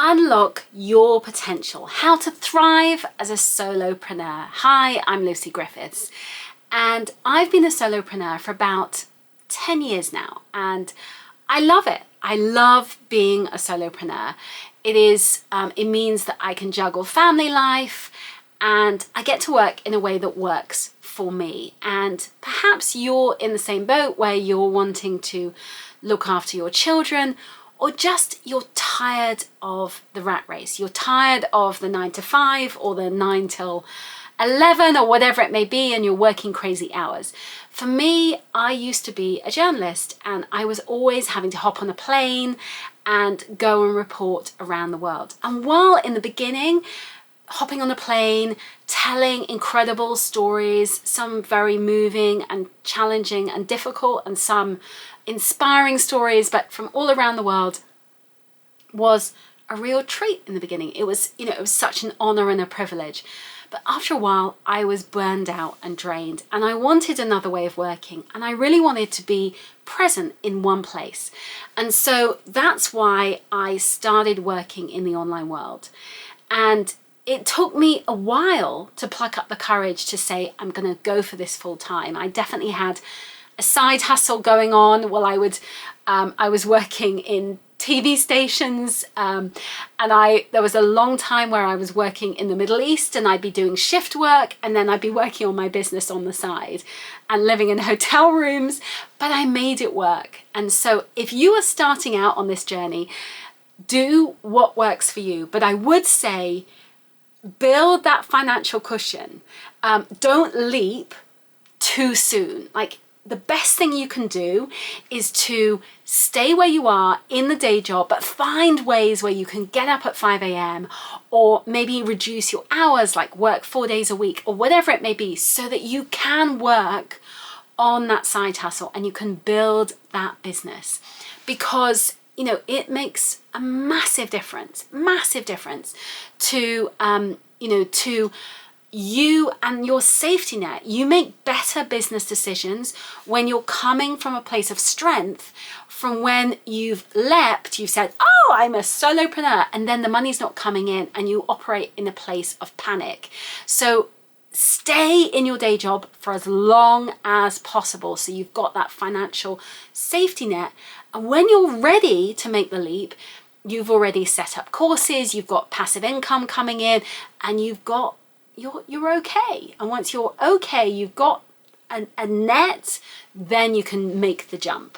unlock your potential, how to thrive as a solopreneur. Hi, I'm Lucy Griffiths, and I've been a solopreneur for about 10 years now, and I love it. I love being a solopreneur. It means that I can juggle family life, and I get to work in a way that works for me. And perhaps you're in the same boat where you're wanting to look after your children, or just you're tired of the rat race. You're tired of the 9 to 5 or the 9 till 11 or whatever it may be, and you're working crazy hours. For me, I used to be a journalist, and I was always having to hop on a plane and go and report around the world. And while in the beginning, hopping on a plane, telling incredible stories, some very moving and challenging and difficult, and some inspiring stories, but from all around the world, was a real treat in the beginning. It was such an honor and a privilege. But after a while, I was burned out and drained, and I wanted another way of working, and I really wanted to be present in one place. And so that's why I started working in the online world. And it took me a while to pluck up the courage to say, I'm going to go for this full time. I definitely had a side hustle going on while I was working in TV stations, and there was a long time where I was working in the Middle East, and I'd be doing shift work, and then I'd be working on my business on the side and living in hotel rooms, but I made it work. And so if you are starting out on this journey, do what works for you. But I would say build that financial cushion. Don't leap too soon. Like, the best thing you can do is to stay where you are in the day job, but find ways where you can get up at 5 a.m. or maybe reduce your hours, like work 4 days a week or whatever it may be, so that you can work on that side hustle and you can build that business. Because it makes a massive difference to to you and your safety net. You make better business decisions when you're coming from a place of strength, from when you've said, oh, I'm a solopreneur, and then the money's not coming in and you operate in a place of panic. So stay in your day job for as long as possible, so you've got that financial safety net. And when you're ready to make the leap, you've already set up courses, you've got passive income coming in, and you're okay. And once you're okay, you've got a net, then you can make the jump.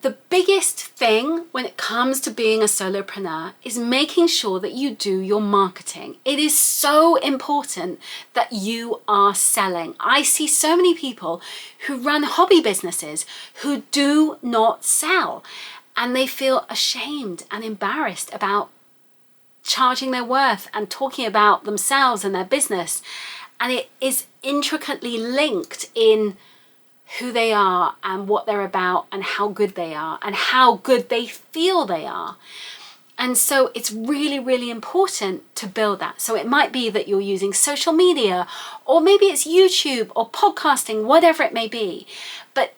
The biggest thing when it comes to being a solopreneur is making sure that you do your marketing. It is so important that you are selling. I see so many people who run hobby businesses who do not sell, and they feel ashamed and embarrassed about charging their worth and talking about themselves and their business. And it is intricately linked in who they are and what they're about and how good they are and how good they feel they are. And so it's really, really important to build that. So it might be that you're using social media, or maybe it's YouTube or podcasting, whatever it may be. But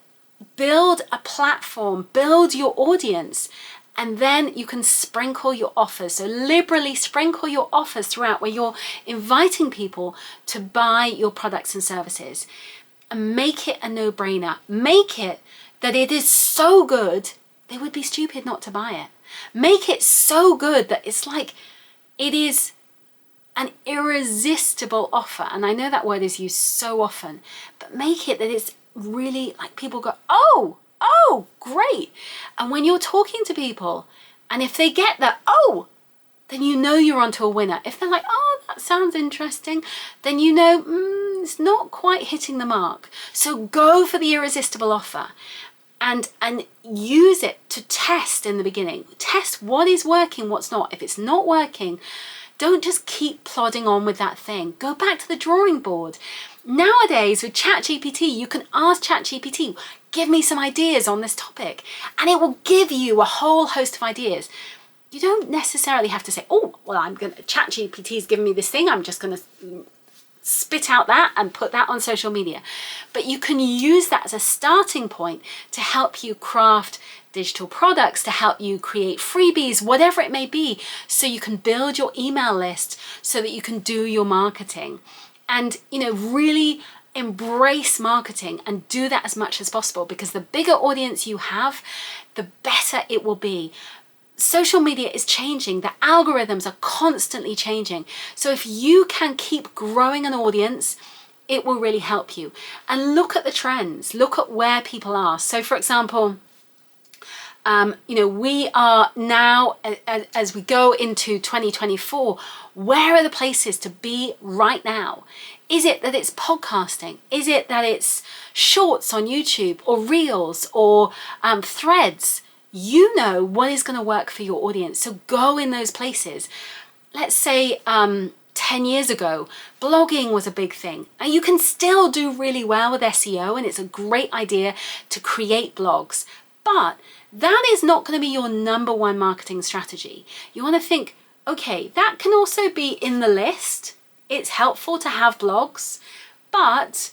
build a platform, build your audience, and then you can sprinkle your offers. So liberally sprinkle your offers throughout, where you're inviting people to buy your products and services. And make it a no-brainer. Make it that it is so good, they would be stupid not to buy it. Make it so good that it's like it is an irresistible offer. And I know that word is used so often, but make it that it's really like people go, oh, great. And when you're talking to people, and if they get that, then you know you're onto a winner. If they're like, oh, that sounds interesting, then you know it's not quite hitting the mark. So go for the irresistible offer and use it to test in the beginning. Test what is working, what's not. If it's not working, don't just keep plodding on with that thing. Go back to the drawing board. Nowadays with ChatGPT, you can ask ChatGPT, give me some ideas on this topic, and it will give you a whole host of ideas. You don't necessarily have to say, oh, well, ChatGPT's given me this thing, I'm just going to spit out that and put that on social media. But you can use that as a starting point to help you craft digital products to help you create freebies, whatever it may be, so you can build your email list so that you can do your marketing. And, really embrace marketing and do that as much as possible, because the bigger audience you have, the better it will be. Social media is changing. The algorithms are constantly changing. So if you can keep growing an audience, it will really help you. And look at the trends. Look at where people are. So for example, we are now, as we go into 2024, where are the places to be right now? Is it that it's podcasting? Is it that it's shorts on YouTube or reels or threads? You know what is going to work for your audience. So go in those places. Let's say 10 years ago, blogging was a big thing. And you can still do really well with SEO, and it's a great idea to create blogs. But that is not going to be your number one marketing strategy. You want to think, okay, that can also be in the list. It's helpful to have blogs, but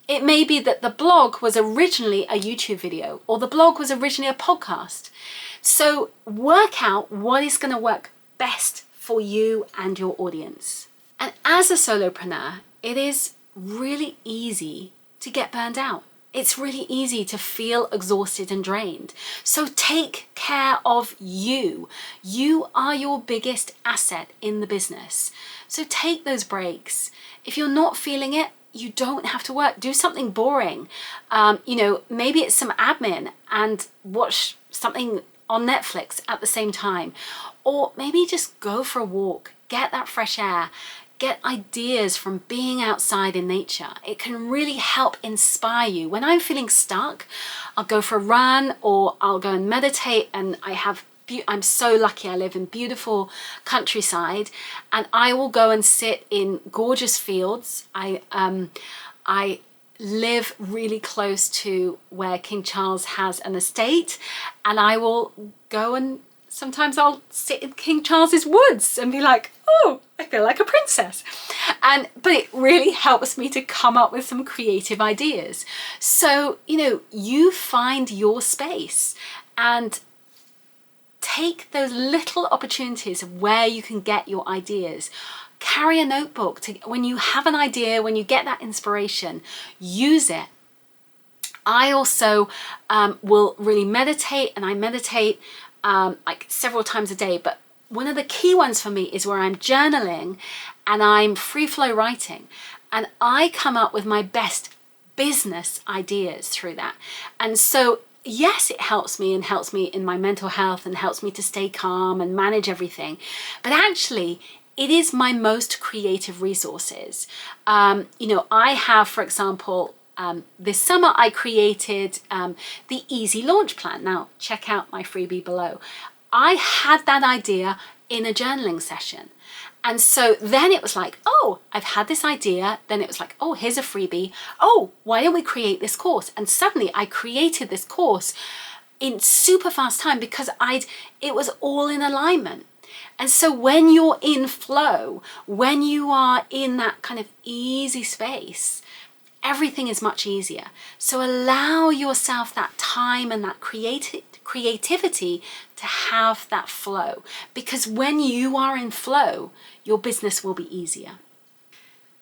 it may be that the blog was originally a YouTube video, or the blog was originally a podcast. So work out what is going to work best for you and your audience. And as a solopreneur, it is really easy to get burned out. It's really easy to feel exhausted and drained. So take care of you. You are your biggest asset in the business. So take those breaks. If you're not feeling it, you don't have to work. Do something boring. Maybe it's some admin and watch something on Netflix at the same time. Or maybe just go for a walk, get that fresh air, get ideas from being outside in nature. It can really help inspire you. When I'm feeling stuck, I'll go for a run or I'll go and meditate, and I'm so lucky I live in beautiful countryside, and I will go and sit in gorgeous fields. I live really close to where King Charles has an estate, and I will go and sometimes I'll sit in King Charles's woods and be like, oh, I feel like a princess. But it really helps me to come up with some creative ideas. So, you find your space and take those little opportunities of where you can get your ideas. Carry a notebook when you have an idea, when you get that inspiration, use it. I also will really meditate, and I meditate like several times a day, but one of the key ones for me is where I'm journaling and I'm free flow writing, and I come up with my best business ideas through that. And so yes, it helps me in my mental health and helps me to stay calm and manage everything, but actually it is my most creative resources. I have, for example, this summer I created the easy launch plan. Now check out my freebie below. I had that idea in a journaling session. And so then it was like, oh, I've had this idea. Then it was like, oh, here's a freebie. Oh, why don't we create this course? And suddenly I created this course in super fast time because it was all in alignment. And so when you're in flow, when you are in that kind of easy space, everything is much easier. So allow yourself that time and that creativity to have that flow, because when you are in flow, your business will be easier.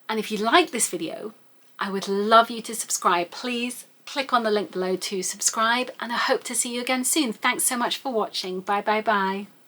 And if you like this video, I would love you to subscribe. Please click on the link below to subscribe, and I hope to see you again soon. Thanks so much for watching. Bye, bye, bye.